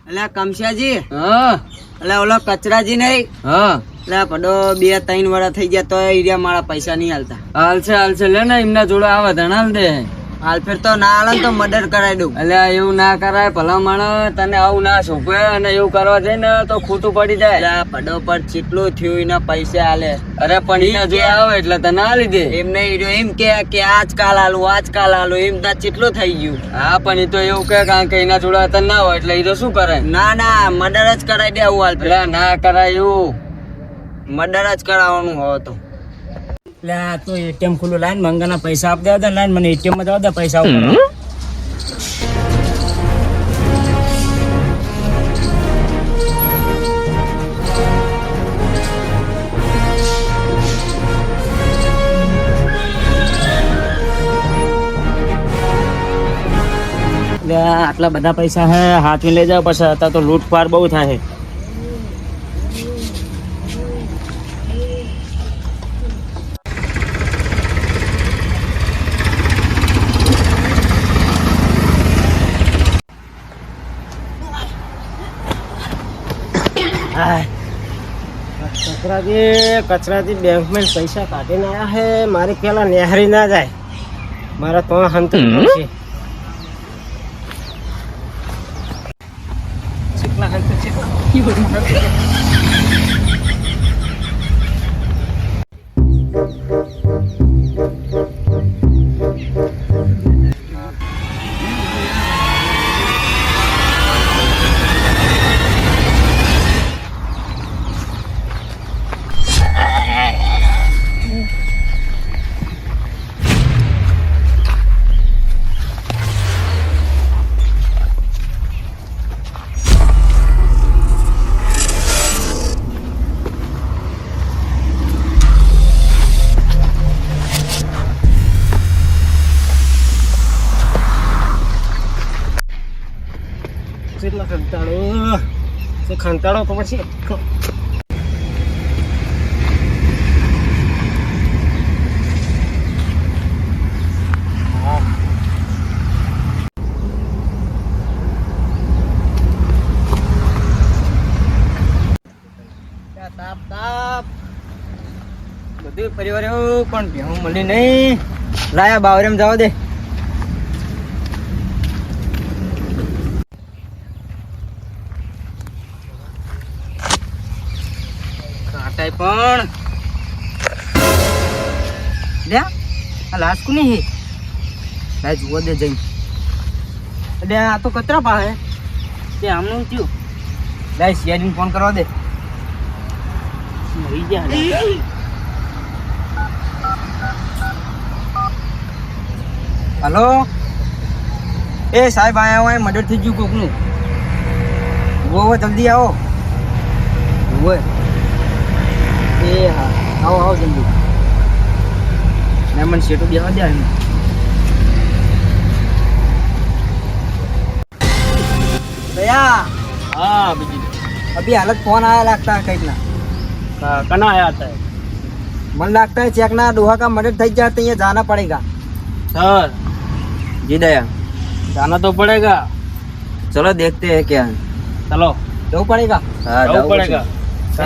એટલે કમશાજી, હા એટલે ઓલો કચરાજી નહીં, હા એટલે પડો 2-3 વર્ષ થઈ ગયા તો એરિયા મારા પૈસા નહીં હાલતા. હાલશે લે ને એમના જોડે આવે ધણાલ દે. હાલ ફેર તો ના હાલે તો મર્ડર કરાવી દઉં. એટલે એવું ના કરાય, ભલા માણસ તને આવું ના શોભે, અને એવું કરવા જાય ને તો ખોટું પડી જાય. એટલે પડો પર જેટલું થયું એના પૈસા હાલે. અરે પણ એના જોડે આવે એટલે તને આલી દે. એમને એમ કે આજકાલ હાલું એમ ના જેટલું થઈ ગયું. હા પણ એ તો એવું કે કારણ કે એના જોડે તને ના હોય એટલે એ તો શું કરે. ના મર્ડર જ કરાવી દે. આવું હાલ ફેર એટલે ના કરાય એવું, મર્ડર જ કરાવવાનું હોય તો. એટલે આ તો એટીએમ ખુલ્લું લાઈન મંગાના પૈસા આપ દેવા દે, લાઈન મને એટીએમ માં જવા દે પૈસા ઉપર. આટલા બધા પૈસા હે હાથમાં લઈ જાવ, પછી અત્યારે તો લૂંટફાટ બહુ થાય. કચરાથી બેંકમાં પૈસા કાઢીને આવ્યા હે, મારી પેલા નેહરી ના જાય, મારા તો હંત છે. ખંતાળો તો પછી તાપ બધું પરિવાર એવું પણ ભેહું મળી નહીં. લાયા બાવરેમ જવા દે. કાટાઈ પણ લ્યા આ લાશ કોની હે? લાય જુઓ દે જઈને. એટલે આ તો કચરા પાસે તે આમનું થયું. લાય સિયાડીને ફોન કરવા દે. મરી ગયા. હલો એ સાહેબ, આયા હોય મર્ડર થઈ ગયું કોકનું. ઉવો જલ્દી આવો. ઉવો એ હા આવો જલ્દી. ને મને શેટો બેવા દે. દયા હા બીજી अभी हालत फोन आया लगता है कहीं ना. कना आया था मन लगता है चेकना दोहा का मर्डर થઈ जाए तो ये जाना पड़ेगा. सर જી દયા, जाना तो पड़ेगा. चलो देखते हैं क्या है. चलो जरूर पड़ेगा. हाँ जाना पड़ेगा.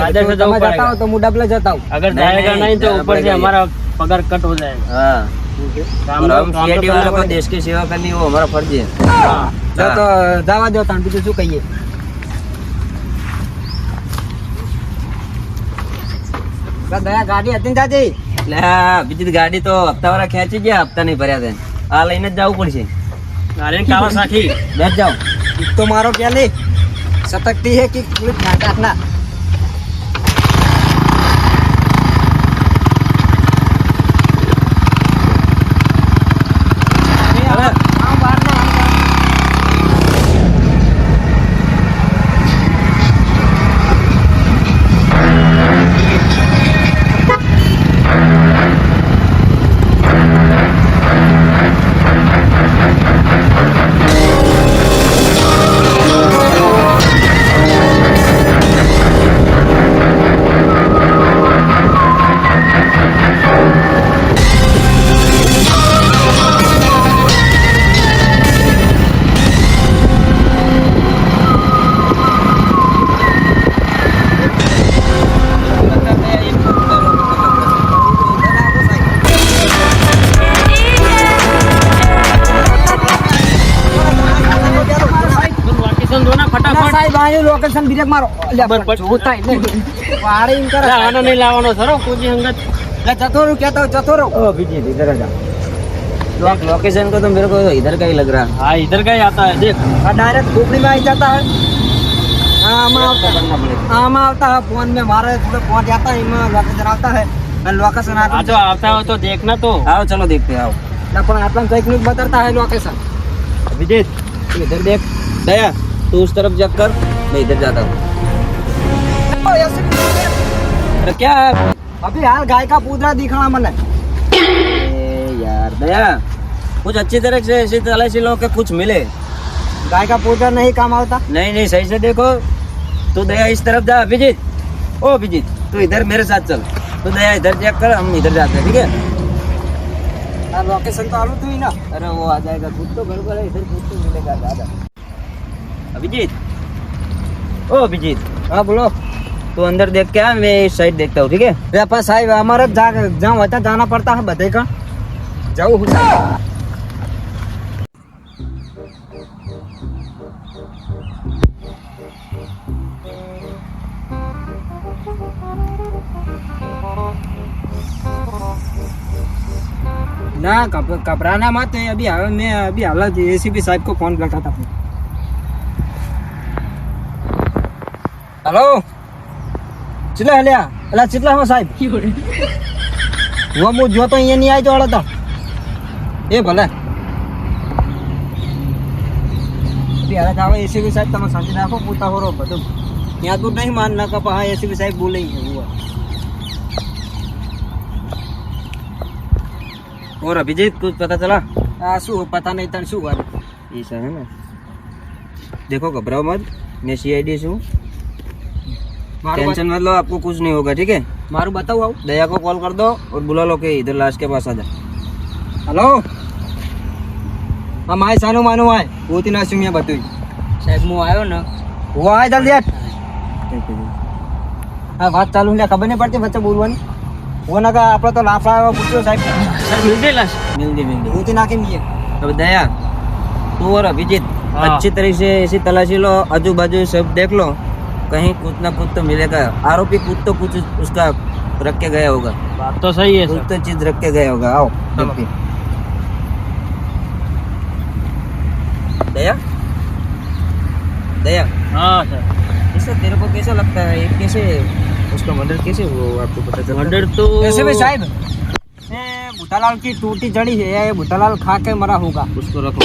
आधे से जाना जाता पड़ेगा. हूँ तो मुंडा प्ले जाता हूँ. अगर नहीं, जाएगा नहीं, नहीं तो जाना ऊपर से पड़ेगा हमारा पगार कट हो जाएगा. हाँ, काम और हम काम तो सीआईडी करना वालों को पड़ेगा. देश की सेवा करनी वो हमारा फर्ज है. हाँ. જો તો જવા દો તાણ બીજું શું કહીએ. દયા ગાડી હતી ને દાદી. એટલે આ બીજી ગાડી તો હપ્તા વાળા ખેંચી ગયા, હપ્તા નહીં ભર્યા હતા. આ લઈને જ જવું પડશે. अरे कावासाकी બેઠ જાઓ. એક તો મારો ક્યાં લે સતકતી હે કે પુલિસ નાટકના. સાહેબ આયો લોકેશન ડિરેક્ટ મારો જોતા વારે ઇન કરે આનો નહીં લાવવાનો સરો કુજી હંગત લે જતો રહો કહેતો જતો રહો ओ अभिजीत इधर आ जा। लोकेशन को तो मेरे को इधर का ही लग रहा है। हाँ इधर का ही आता है देख डायरेक्ट खोपड़ी में आ जाता है आमा आता है फोन में मारे थोड़े पहुंच जाता है इनमें लोकेशन आता है लोकेशन हाँ तो आता हो तो देखना तो आओ चलो देखते हैं आओ। अपन आपन टेक्निक बताता है लोकेशन अभिजीत तू इधर देख। दया तू उस तरफ जा कर, मैं इधर जाता हूँ। अरे क्या है? अभी हाल गाय का पूतरा दिखना मने यार दया कुछ अच्छी तरह से ऐसी तलाशी लो कि कुछ मिले। गाय का पूतरा नहीं काम आता नहीं नहीं सही से देखो। तू दया इस तरफ जा अभिजीत। ओ अभिजीत तू इधर मेरे साथ चल। तू दया इधर चेक कर, हम इधर जाते हैं ठीक है। लोकेशन तो आलू तू ही ना अरे वो आ जाएगा, कुछ तो गड़बड़ है इधर, कुछ तो मिलेगा दादा। अभिजीत ओ अभिजीत हाँ बोलो तू अंदर देख के आ, मैं इस साइड देखता हूँ ठीक है। व्यापार साहब हमारा जहाँ होता जाना पड़ता है बधे का जाओ ना घबराना मत अभी मैं अभी हालत एसीपी साहब को फोन करता था। हेलो चिल्ला हल्या अला चिल्ला हो साहब वो मु जो तो ये नहीं आई जोड़ा था ए भले अभी हालत आवे एसीपी साहब તમે સમજી રાખો પૂતા હોરો બધું ત્યાં તો નહીં માનના કે હા એસીપી સાહેબ બોલે ही हुआ। और अभिजीत कुछ पता चला? શું પતા નહીં તને શું વાત ऐसा है ना, देखो घबराओ मत, मैं सीआईडी से हूँ, टेंशन मत लो, आपको कुछ नहीं होगा ठीक है। મારું બતાવું આવું दया को कॉल कर दो और बुला लो कि इधर लाश के पास आ जा। हेलो हम आए सानू मानू आए वो तीन आसू में बतुई साहब मुँह आयो ना, वो आए जल्दी आ हाँ बात चालू है खबर नहीं पड़ती बच्चा बोलवानी वो ना का आपला तो लाफड़ा पूछो साहब सर मिल गई लाश मिल गई वो तीन आके मिले अब दया तू और अभिजीत हाँ। अच्छी तरह से ऐसी तलाशी लो, आजू बाजू सब देख लो, कहीं कुछ ना कुछ तो मिलेगा। आरोपी कुछ तो कुछ उसका रख के गया होगा, बात तो सही है कुछ सर। तो चीज रख के गया होगा। आओ देखते हैं। दया दया हाँ सर ऐसा तेरे को कैसा लगता है, ये कैसे उसका मर्डर कैसे हुआ आपको पता चला? मर्डर तो ऐसे भी साहब ये भूतालाल की टूटी जड़ी है ये भूतालाल खा के मरा होगा उसको रखो,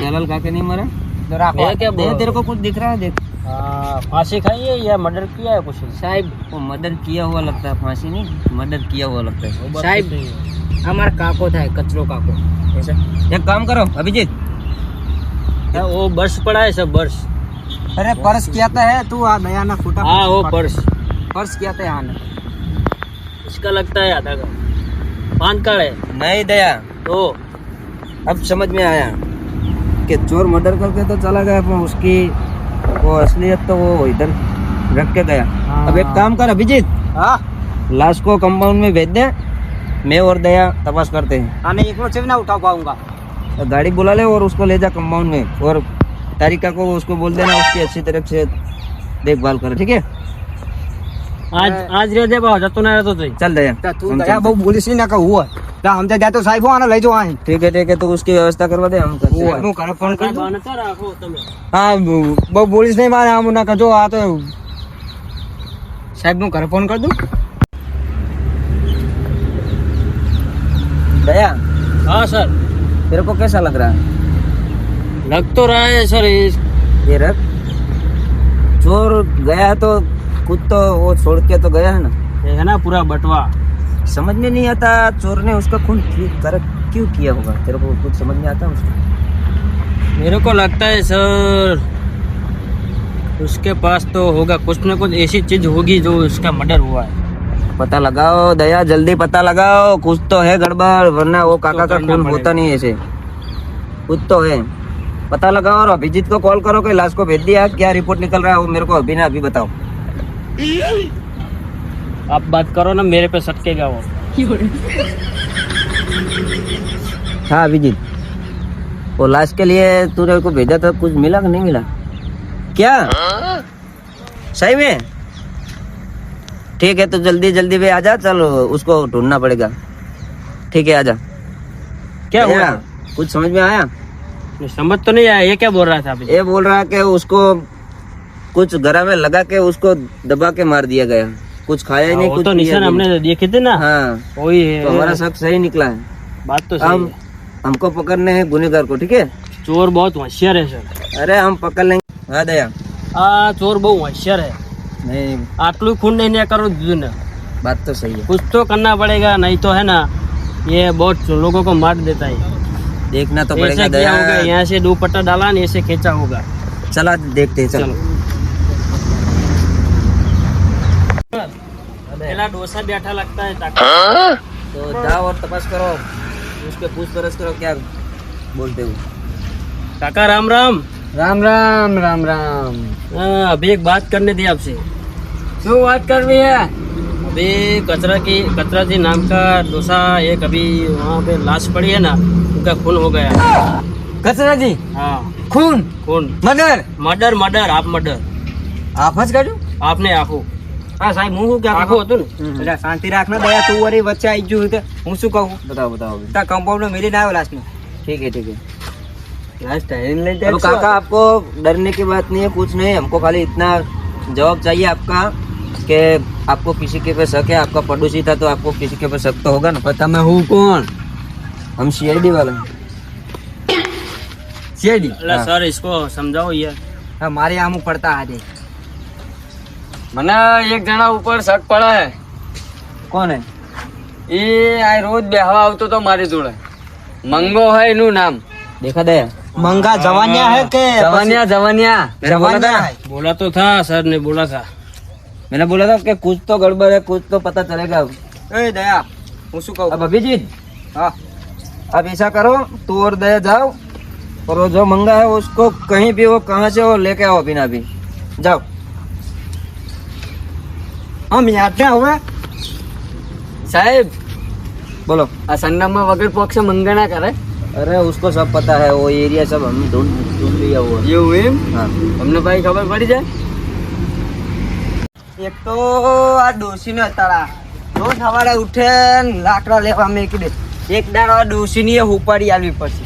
दलाल का के नहीं मरा। जरा आप ये क्या दया तेरे को कुछ दिख रहा है? देख फांसी खाई है या मर्डर किया है कुछ साहब वो मर्डर किया हुआ लगता है, फांसी नहीं मर्डर किया हुआ लगता है। साहब हमारा काको था कचरो काको ऐसा एक काम करो अभिजीत, वो बर्स पड़ा है सब बर्स। अरे पर्स क्या है तू आ नया ना फूटा हाँ वो पर्स पर्स क्या था यहाँ इसका लगता है आधा का पान कार्ड है नहीं दया तो अब समझ में आया कि चोर मर्डर करके तो चला गया, पर उसकी वो असलियत तो वो इधर रख के गया। हाँ। अब एक काम कर अभिजीत, हाँ लाश को कंपाउंड में भेज दे, मैं और दया तपास करते हैं। हाँ नहीं एक ना उठा पाऊंगा तो गाड़ी बुला ले और उसको ले जा कंपाउंड में, और तारिका को उसको बोल देना उसकी अच्छी तरह से देखभाल करे ठीक है। आज रे दे बाबा जतो ना रहतो तो चल दया तू हम दया चलते बहु बोलिस नहीं ना का हुआ ता हम जाते तो साहब आना ले जाओ आए ठीक है तो उसकी व्यवस्था करवा दे, हम करते हैं। હું ઘરે ફોન કરી દઉં बनता રાખો તમે હા બહુ બોલીશ નહીં મારે આમ ના જો આ તો સાહેબ હું ઘરે ફોન કરી દઉં दया हाँ सर तेरे को कैसा लग रहा है? लग तो रहा है सर ये रख, चोर गया तो खुद तो वो छोड़ के तो गया है ना, ये है ना पूरा बटवा समझ में नहीं आता चोर ने उसका खून क्यों किया होगा, तेरे को कुछ समझ में आता उसका? मेरे को लगता है सर उसके पास तो होगा कुछ ना कुछ ऐसी चीज होगी जो उसका मर्डर हुआ है। पता लगाओ दया, जल्दी पता लगाओ, कुछ तो है गड़बड़, वरना वो काका का खून होता नहीं ऐसे, कुछ तो है। पता लगाओ और अभिजीत को कॉल करो कि लाश को भेज दिया, क्या रिपोर्ट निकल रहा है वो मेरे को अभी ना अभी बताओ। आप बात करो ना, मेरे पे सटकेगा वो। हाँ अभिजीत, वो लाश के लिए तूने को भेजा था, कुछ मिला कि नहीं मिला? क्या सही में? ठीक है, तो जल्दी जल्दी में आजा, चलो उसको ढूंढना पड़ेगा। ठीक है, आजा। क्या हुआ? कुछ समझ में आया? समझ तो नहीं आया, ये क्या बोल रहा था अभी? ये बोल रहा है कि उसको कुछ गला में लगा के उसको दबा के मार दिया गया, कुछ खाया ही नहीं, वो कुछ तो पिया निशान भी नहीं। हमने देखे थे ना। हाँ, वही है, तो हमारा शक सही निकला है। बात तो सही हम है। हमको पकड़ने हैं गुनेगार को, ठीक है? चोर बहुत होशियार है सर। अरे हम पकड़ लेंगे। हाँ दया, चोर बहुत होशियार है। नहीं आटलू खून नहीं करो दीदी ने, बात तो सही है, कुछ तो करना पड़ेगा, नहीं तो है ना ये बहुत लोगों को मार देता है। देखना तो ऐसे पड़ेगा किया होगा, दया। यहाँ से दुपट्टा डाला नहीं, ऐसे खींचा होगा। चला देखते हैं, चलो। चलो पहला डोसा बैठा लगता है ताकि तो जाओ और तपास करो, उसके पूछपरछ करो क्या बोलते हो। काका राम राम। राम राम राम राम। अभी एक बात करनी थी आपसे। શું વાત કરવી है? अभी कचरा जी नाम का डोसा एक अभी वहाँ पे लाश पड़ी है ना, उनका खून हो गया। કચરા जी हाँ खून खून, मर्डर मर्डर मर्डर, आप मर्डर આફત કાઢ્યું? आपने आखो હા સાહેબ હું શું આખું કહેતો હતું ને। એટલે શાંતિ રાખને દયા તું વળી વચ્ચે આવી ગયું તો હું શું કહું बताओ बताओ। તાર કમ્પાઉન્ડ માં મિલીને આવ્યો લાસ્ટ में ठीक है ठीक है। लास्ट टाइम लेते अब काका आपको डरने की बात नहीं है, कुछ नहीं, हमको खाली इतना जवाब चाहिए आपका कि आपको किसी के पे शक है, आपका पड़ोसी था तो आपको किसी के पे शक तो होगा ना। पता मैं हूँ कौन? हम सीआईडी वाले हैं। सीआईडी अल्लाह हाँ। सर इसको समझाओ यार। हमारे आमू पड़ता है देख મને એક જણા ઉપર શક પડે છે. कौन है? એ આ રોજ બેહવા આવતો તો મારી જોડે. મંગો है એનું નામ. देखा दया? मंगा जवानिया है के જવાનિયા જવાનિયા. जवानिया है बोला तो था सर ने, बोला था। मैंने बोला था कि कुछ तो गड़बड़ है, कुछ तो पता चलेगा। ए दया હું શું કહું? अब अभिजीत, हाँ अब ऐसा करो, तू और दया जाओ और वो जो मंगा है उसको कहीं भी, वो कहाँ से वो लेके आओ अभी ना अभी, जाओ। हम याद क्या हुआ સાહેબ बोलो। આ સંડામાં વગર પક્ષ મંગા ના કરે. अरे उसको सब पता है, वो एरिया सब हम ढूंढ लिया हुआ है। એવું એમ? हाँ તમને ભાઈ ખબર પડી જાય? એક તો આ ડોસી ને તારા રોજ સવારે ઉઠે ને લાકડા લેવા મેકી દે. એક દાડો આ ડોસી ની ઉપાડી આલવી પડશે.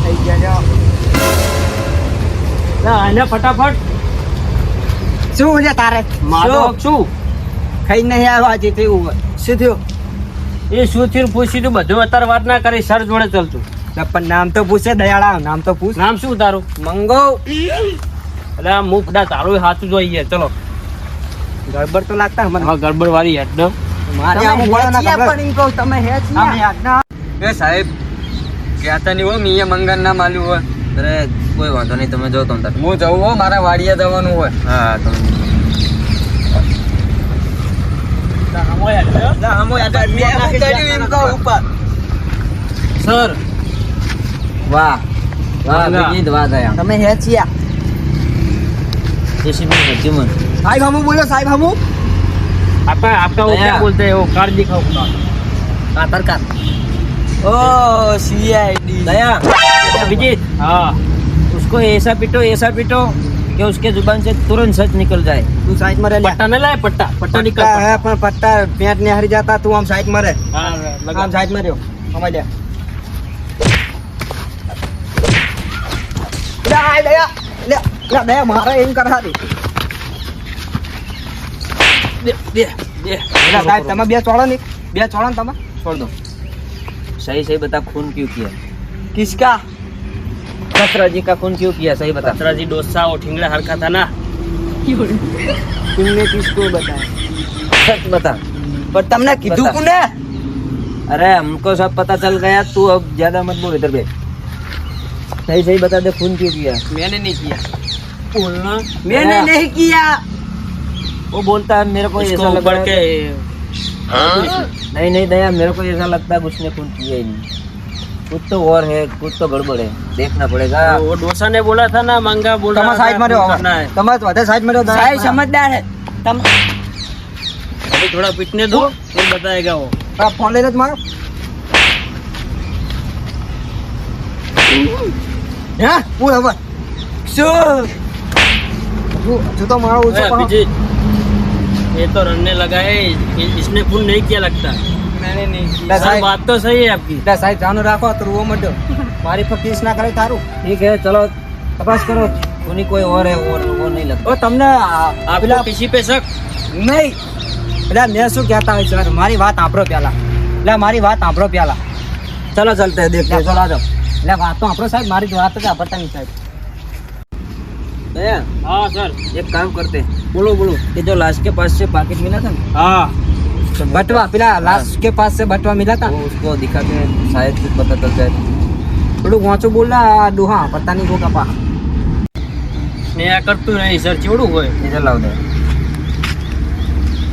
થઈ ગયા જો. ના એને ફટાફટ શું છે તારે? મારો શું ખાઈ નહીં આવ્યો આજે થયું હોય. શું થયું? એ શું થયું પૂછ્યું તું, બધું અત્યારે વાત ના કરી, સર જોડે ચાલતું। લે પણ નામ તો પૂછે દયાળા, નામ તો પૂછ. નામ શું તારું? મંગો. એટલે આ મુકડા તારું સાચું જોઈએ। ચલો ગડબડ તો લાગતા મને. હા ગડબડ વાળી હેડ ને। મારે આમ બોલો ના ખબર. તમે હે છીએ આમ યાદ ના. એ સાહેબ કહેતા નહીં હોય મીએ મંગન ના માલ્યું હોય. अरे कोई वांधो नहीं, तुम्हें जो तुम तक। હું જવું હો, મારા વાડિયા જવાનું હોય. हाँ तुम ના હમો યાદ મે હું કર્યું એમ કહું ઉપર. સર वाह वाह अभिजीत, वाह दया। તમે હે છીએ? जैसी भी सच्ची मन। સાહેબ હમુ બોલો, સાહેબ હમુ. आपका आपका वो क्या दया। बोलते हैं, वो कार्ड दिखाओ अपना। આધાર કાર્ડ. ઓ સીઆઈડી. दया अभिजीत हाँ उसको ऐसा पीटो कि उसके जुबान से तुरंत सच निकल जाए। તું સાઈડ માં રે લે. पट्टा नहीं लाए, पट्टा पट्टा निकाल पट्टा है पण पट्टा पेट ने हरी जाता, तू हम साइड में रे. हाँ लगा। हम साइड में रहो. समझ ले. ले दे मारा एम करा दे. दे दे એલા સાહેબ તમે બે ચોળો ને, બે ચોળો ને તમે छोड़ दो। सही सही बता, खून क्यों किया? किसका? खतरा जी का खून क्यों किया, सही बता। कचरा जी डोसा वो ठिंगड़ा हरका था ना। तुमने किसको बताया? सच बता। पर तुमने कीधु बता। कोने? अरे हमको सब पता चल गया, तू अब ज्यादा मत बोल, इधर बैठ। सही सही बता दे, खून क्यों किया? मैंने नहीं किया। बोलना मैंने नहीं किया. वो बोलता है मेरे को इसको ऐसा लगता ऊपर है। के नहीं नहीं दया, मेरे को ऐसा लगता है कि उसने खून किया ही नहीं, कुछ तो और है, कुछ तो गड़बड़ है, देखना पड़ेगा। वो डोसा ने बोला था ना, मांगा बोल તમે रहा સાઈડ માં था, રહ્યો. करना है। તમે વધે સાઈડ માં રહ્યો. સાહેબ સમજદાર હે. તમ अभी थोड़ा पीटने दो, फिर बताएगा वो। આ ફોન લઈને જ મારો. હે હું હવે શું जो तो मारो अरे अभिजीत, ये तो रनने लगा है, इसने खून नहीं किया लगता। मैंने नहीं सर बात तो सही है आपकी। साहब जानो રાખો તો રો મત મારી પર કેસ ના કરે તારું ठीक है चलो तपास करो कोई कोई और है और नहीं लगता ઓ તમને आपको किसी पे शक? નહીં એટલે મેં શું કહેતા હોય સર મારી વાત સાંભળો પહેલા એટલે મારી વાત સાંભળો પહેલા ચલો ચલતે દેખતે ચલો આ જાઓ એટલે વાત તો સાંભળો સાહેબ મારી વાત તો સાંભળતા નહીં સાહેબ दया हाँ सर। एक काम करते हैं बोलो बोलो ये जो लाश के पास से पैकेट मिला था ना हाँ बटवा पिला लाश के पास से बटवा मिला था वो उसको दिखा के शायद कुछ पता चल जाए થોડું વાંચો બોલના ડોહા પતા નહીં કો કપા स्नेहा करतू नहीं सर, चिवड़ू हुए। इधर लाओ दे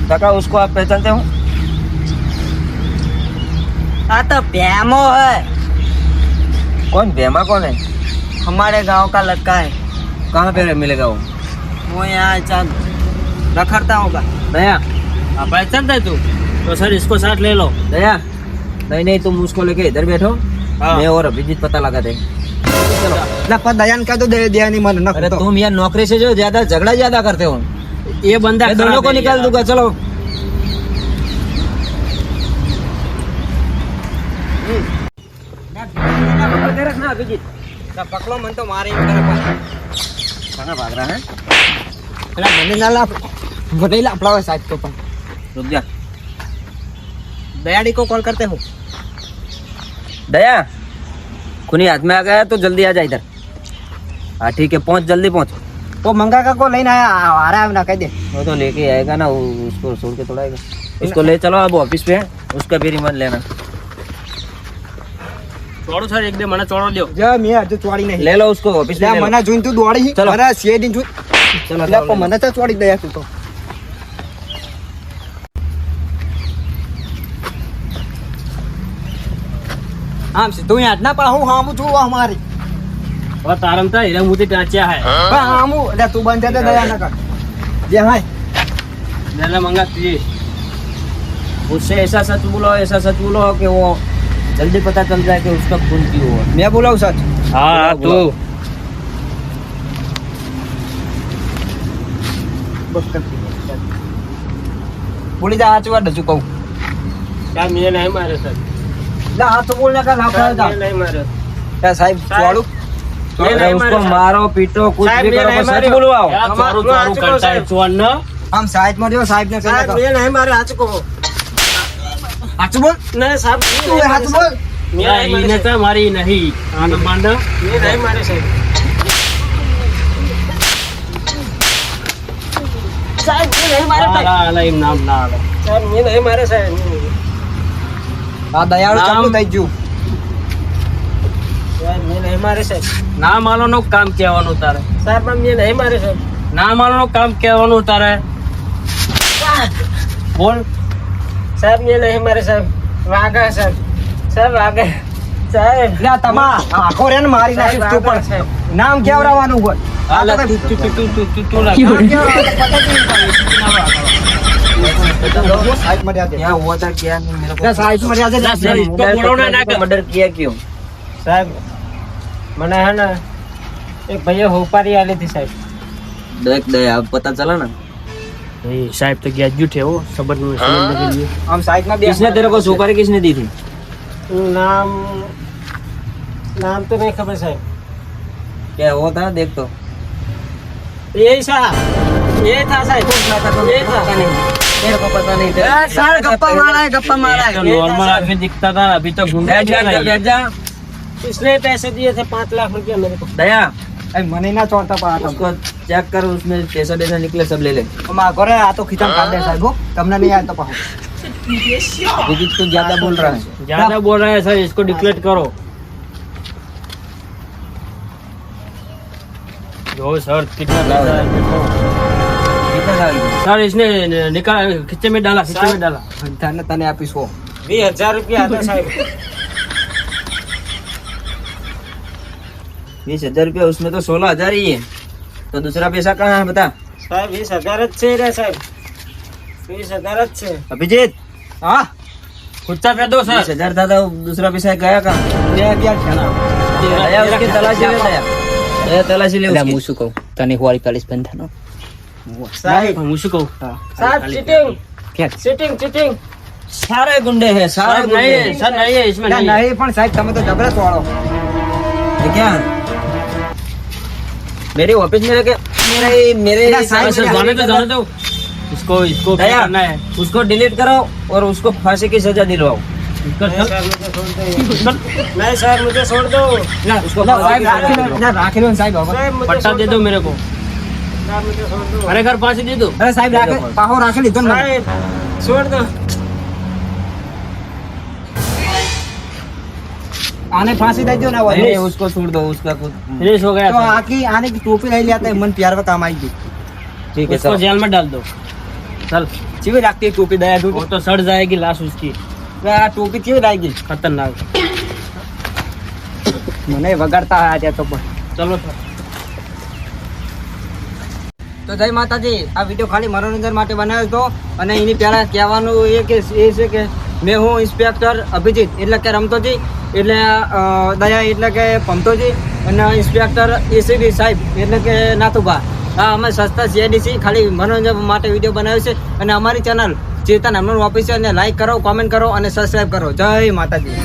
काका उसको आप पहचानते हो આ તો પ્યામો है कौन बेमा कौन है हमारे गांव का लड़का है कहाँ पे मिलेगा वो यहाँ चांद रखड़ता होगा दया आप पहचानते तू तो सर इसको साथ ले लो। दया नहीं नहीं तुम उसको लेके इधर बैठो हाँ। मैं और अभिजीत पता लगाते हैं चलो ना पर दयान का तो दे दिया नहीं मन अरे तुम यार नौकरी से जो ज्यादा झगड़ा ज्यादा करते हो ये बंदा मैं दोनों खराब को है निकाल यार। दूंगा चलो रखना अभिजीत पकड़ो मन तो मारे कहाँ भाग रहा है મને ના લાપ મને લાપડાવે સાહેબ તો પણ रुक जा दयाड़ी को कॉल करते हो दया खूनी हाथ में आ गया तो जल्दी आ जा इधर हाँ ठीक है पहुंच जल्दी पहुंच वो मंगा का को लेने आया आ रहा है ना कह दे वो तो लेके आएगा ना उसको छोड़ के थोड़ा आएगा उसको ले चलो अब ऑफिस पे है उसका भी रिमांड लेना छोड़ो सर, एक दे मना छोड़ो दो। जा मैं आज चोड़ी नहीं ले लो उसको ऑफिस લે में ले लो। મને જોઈને તું દોડી ચલો. મને શેડી જોઈ चलो લે પણ મને તો ચોડી દયા તું તો આમ સીધું યાદ ના પણ હું હામું છું અમારી और तारम था हीरा मोती टाचा है। પણ હામું એટલે તું બંધ દે દયા ના કર જે હાય जरा मंगा तुझे। उससे ऐसा सच बोलो कि वो जल्दी पता चल जाए कि उसका खून क्यों हुआ મેં બોલાવું સચ हाँ तू બોલી જા હાથ વાડ હજુ કહું क्या मैंने नहीं मारे सर, લે હાથ બોલ ના કર ના सर, પડે मैंने नहीं मारे। જા સાહેબ ચોડું ये अरे नहीं उसको मारे, मारो पीटो कुछ साहब, भी ये करो नहीं पर सच मारे। बुलवाओ क्या चोरू चोरू करता है चोर ना? આમ સાહેબ માં રહ્યો સાહેબ ને કહે ये नहीं मारे, हाथ को હાથ બોલ नहीं साहब, તું હાથ બોલ इन्हें तो मारी नहीं आना मांडा, ये नहीं मारे साहब। સાહેબ એ નહીં મારે आला आला इम नाम ना आला साहब, ये नहीं मारे साहब। આ દયાળુ નામ- ચાલુ થઈ ગયું साहब ये नहीं मारे साहब, नाम आलो नो काम કેવાનું તારે સાહેબ, આમ ये नहीं मारे साहब, નામ આલો નો કામ કેવાનું તારે બોલ સાહેબ, ये नहीं मारे साहब, વાગે સાહેબ, સાહેબ વાગે સાહેબ, લે આ તમા આખો રે ને મારી નાખીશ તું પણ નામ કેવરાવાનું હોય આલા તું તું તું તું તું તું લાગ સાઈડ માં રહ્યા क्या हुआ था क्या नहीं मेरे को સાઈડ માં રહ્યા ના, સર, इसको बोलो ना, ना कर। मर्डर किया क्यों साहब मैंने है ना एक भैया होपारी आली थी साहब, देख दया अब पता चला ना नहीं साहब तो ग्रेजुएट है वो सबक में समझने के लिए। આમ સાઈડ માં किसने तेरे को सुपारी किसने दी थी नाम नाम तो नहीं खबर साहब, क्या हुआ था देख तो यही साहब, ये था साहब, ये था तेरे को पता नहीं था સર ગપ્પા મારા ये तो नॉर्मल आदमी दिखता था, अभी तो गुंडा बैठ जा जा रहा है। बैठ जा इसने पैसे दिए थे 5 लाख रुपया मेरे को। दया એ મને ના ચોરતા પણ આ તો उसको चेक कर उसमें पैसा देना निकले सब ले ले અમારા ઘરે આ તો ખીચામ કાઢ દે સાહેબ હો. તમને નહીં આવે તો પાછું अभिजीत तू ज्यादा बोल रहा है ज्यादा बोल रहा है सर, इसको डिक्लेयर करो। जो सर कितना पैसा है देखो। कितना साल की? सर इसने निकाल खिच्चे में डाला, खिच्चे में डाला। તને તને આપીશ હો 20,000 रुपया आता साहब। 20,000 रुपया उसमें तो 16,000 ही है तो दूसरा पैसा कहाँ है बता साहब 20,000 अच्छे रे साहब, 20,000 अच्छे। अभिजीत હા खुच्चा कर दो सर। 20,000 था तो दूसरा पैसा गया कहाँ બે અગિયાર છે ના दया उसकी तलाशी ले दया दया तलाशी ले એટલે उसकी હું શું કહું તને હોળી કાઢીશ બંધ થાનો સાહેબ હું શું કહું साहब चीटिंग ક્યાં चीटिंग चीटिंग सारे गुंडे हैं सारे गुंडे हैं। सर नहीं है इसमें ના, નહીં પણ સાહેબ તમે તો જબરદસ્ત વાળો ये क्या मेरे ऑफिस में रखे मेरे ना, साहब, सर, जाने दो इसको इसको दया उसको डिलीट करो और उसको फांसी की सजा दिलवाओ नहीं सर मुझे छोड़ दो ના, उसको ના, फांसी સાહેબ की सजा રાખી લો दिलवाओ। ના, રાખી લો ને સાહેબ હવે. पट्टा दे दो मेरे को अरे घर फांसी दे दो અરે સાહેબ રાખે પાહો રાખી લીધો ને મને. छोड़ दो આને ફાંસી દઈ દો ને હવે. नहीं, उसको छोड़ दो उसका कुछ फिनिश हो गया તો આખી આને की ટોપી લઈ લેતા मन प्यार में काम आई गई ठीक है उसको चलो। जेल में डाल दो चल ચીવી રાખતી એ ટોપી દયા वो तो सड़ जाएगी लाश उसकी આ ટોપી કેવી લાગી खतरनाक મને વગાડતા આવ્યા તો પણ चलो सर તો જય માતાજી આ વિડીયો ખાલી મનોરંજન માટે બનાવ્યો હતો અને એની પહેલા કહેવાનું એ છે કે મેં હું ઇન્સ્પેક્ટર અભિજીત એટલે કે રમતોજી એટલે દયા એટલે કે પમતોજી અને ઇન્સ્પેક્ટર એસીબી સાહેબ એટલે કે નાથુભા હા અમે સસ્તા સીઆઈડીસી ખાલી મનોરંજન માટે વિડીયો બનાવ્યો છે અને અમારી ચેનલ ચેતન હમણાં ઓફિસ છે અને લાઈક કરો કોમેન્ટ કરો અને સબસ્ક્રાઈબ કરો જય માતાજી